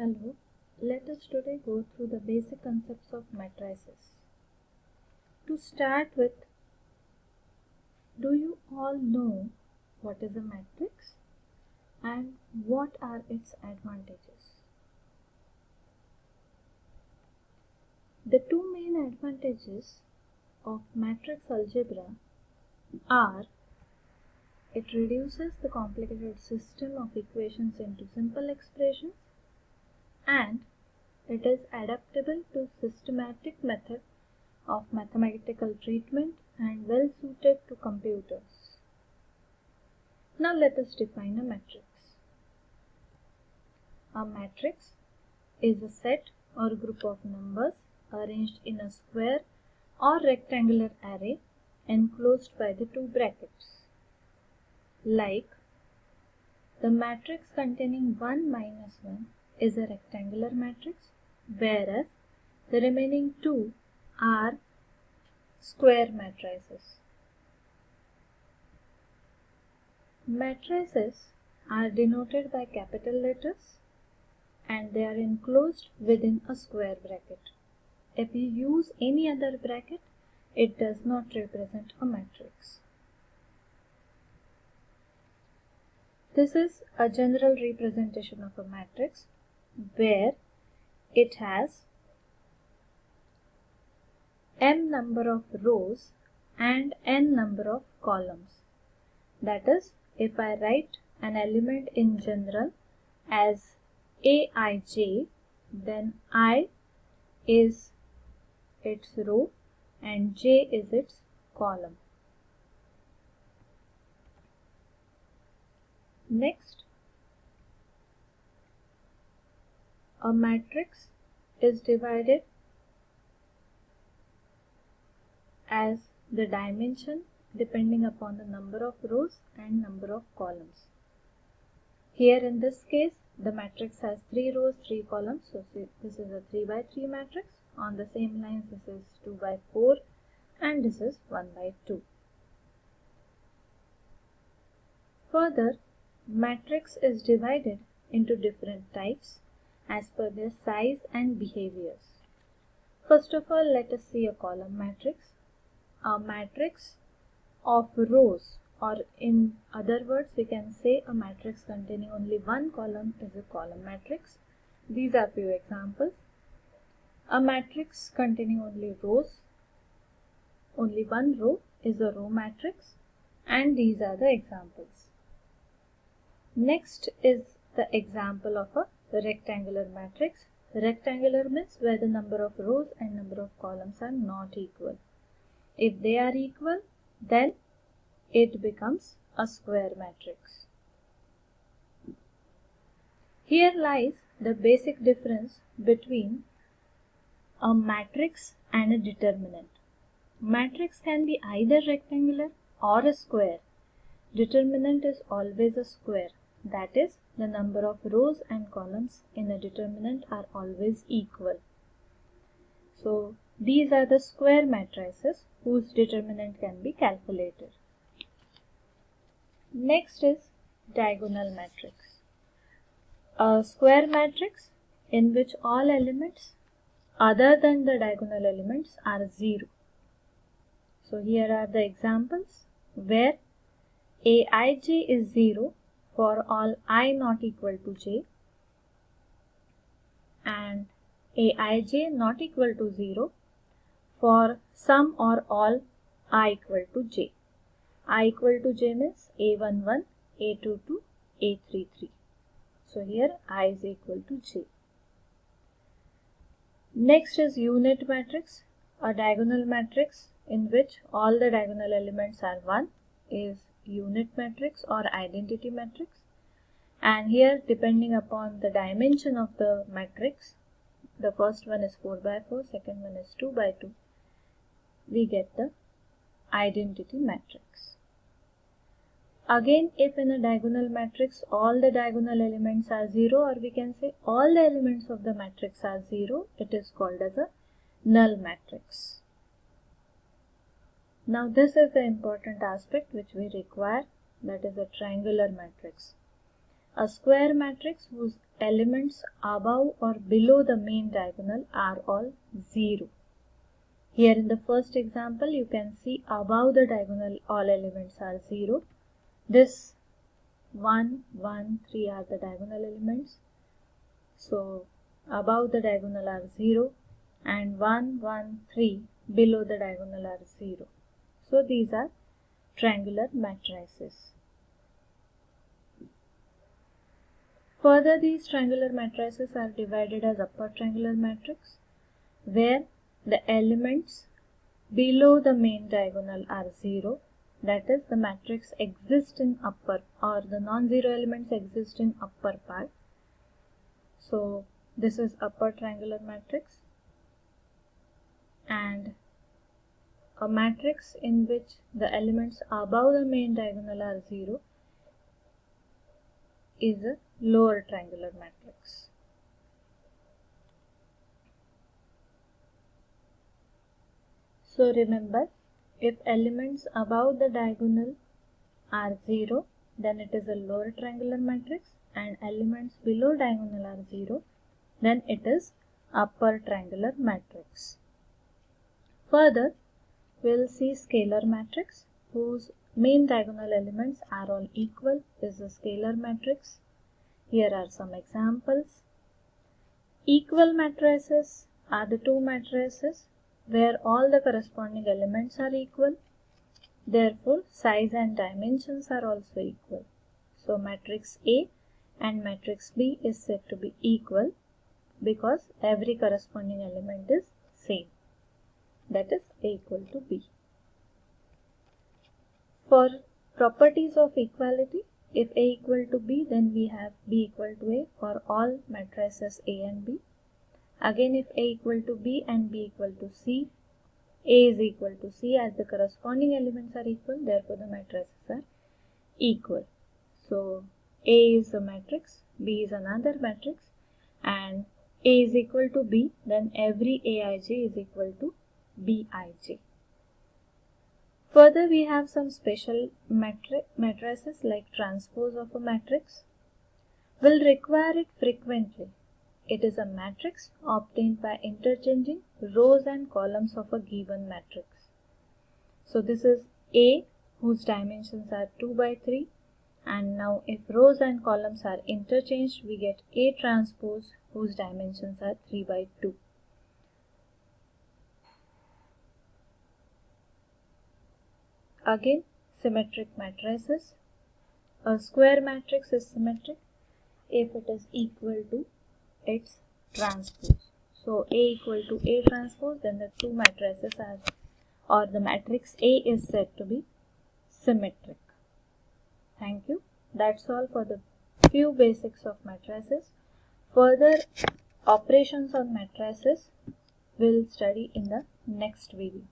Hello, let us today go through the basic concepts of matrices. To start with, do you all know what is a matrix and what are its advantages? The two main advantages of matrix algebra are it reduces the complicated system of equations into simple expressions, and it is adaptable to systematic method of mathematical treatment and well suited to computers. Now let us define a matrix. A matrix is a set or group of numbers arranged in a square or rectangular array enclosed by the two brackets. Like the matrix containing 1 minus 1 is a rectangular matrix, whereas the remaining two are square matrices. Matrices are denoted by capital letters and they are enclosed within a square bracket. If you use any other bracket, it does not represent a matrix. This is a general representation of a matrix where it has m number of rows and n number of columns. That is, if I write an element in general as Aij, then I is its row and j is its column. Next, a matrix is divided as the dimension depending upon the number of rows and number of columns. Here in this case, the matrix has 3 rows, 3 columns. So this is a 3 by 3 matrix. On the same lines, this is 2 by 4 and this is 1 by 2. Further, matrix is divided into different types as per their size and behaviors. First of all, let us see a column matrix. A matrix of rows, or in other words, we can say a matrix containing only one column is a column matrix. These are few examples. A matrix containing only rows, only one row is a row matrix, and these are the examples. Next is the example of a rectangular matrix. Rectangular means where the number of rows and number of columns are not equal. If they are equal, then it becomes a square matrix. Here lies the basic difference between a matrix and a determinant. Matrix can be either rectangular or a square. Determinant is always a square. That is, the number of rows and columns in a determinant are always equal. So, these are the square matrices whose determinant can be calculated. Next is diagonal matrix. A square matrix in which all elements other than the diagonal elements are 0. So here are the examples where Aij is 0 for all I not equal to j, and Aij not equal to 0 for some or all I equal to j. I equal to j means A11, A22, A33. So here I is equal to j. Next is unit matrix. A diagonal matrix in which all the diagonal elements are 1 is unit matrix or identity matrix. And here, depending upon the dimension of the matrix, the first one is 4 by 4, second one is 2 by 2, we get the identity matrix. Again, if in a diagonal matrix all the diagonal elements are 0, or we can say all the elements of the matrix are 0, it is called as a null matrix. Now this is the important aspect which we require, that is a triangular matrix. A square matrix whose elements above or below the main diagonal are all 0. Here in the first example, you can see above the diagonal all elements are 0. This 1, 1, 3 are the diagonal elements. So above the diagonal are 0 and 1, 1, 3 below the diagonal are 0. So these are triangular matrices. Further, these triangular matrices are divided as upper triangular matrix, where the elements below the main diagonal are 0. That is, the matrix exists in upper, or the non-zero elements exist in upper part. So this is upper triangular matrix, and a matrix in which the elements above the main diagonal are 0 is a lower triangular matrix. So remember, if elements above the diagonal are 0, then it is a lower triangular matrix, and elements below diagonal are 0, then it is upper triangular matrix. Further, we will see scalar matrix whose main diagonal elements are all equal is a scalar matrix. Here are some examples. Equal matrices are the two matrices where all the corresponding elements are equal. Therefore, size and dimensions are also equal. So, matrix A and matrix B is said to be equal because every corresponding element is same. That is A equal to B. For properties of equality, if A equal to B, then we have B equal to A for all matrices A and B. Again, if A equal to B and B equal to C, A is equal to C as the corresponding elements are equal, therefore the matrices are equal. So, A is a matrix, B is another matrix, and A is equal to B, then every Aij is equal to Bij. Further, we have some special matrices like transpose of a matrix. We'll require it frequently. It is a matrix obtained by interchanging rows and columns of a given matrix. So this is A whose dimensions are 2 by 3, and now if rows and columns are interchanged, we get A transpose whose dimensions are 3 by 2. Again, symmetric matrices. A square matrix is symmetric if it is equal to its transpose. So A equal to A transpose, then the two matrices are, or the matrix A is said to be symmetric. Thank you. That's all for the few basics of matrices. Further operations on matrices we'll study in the next video.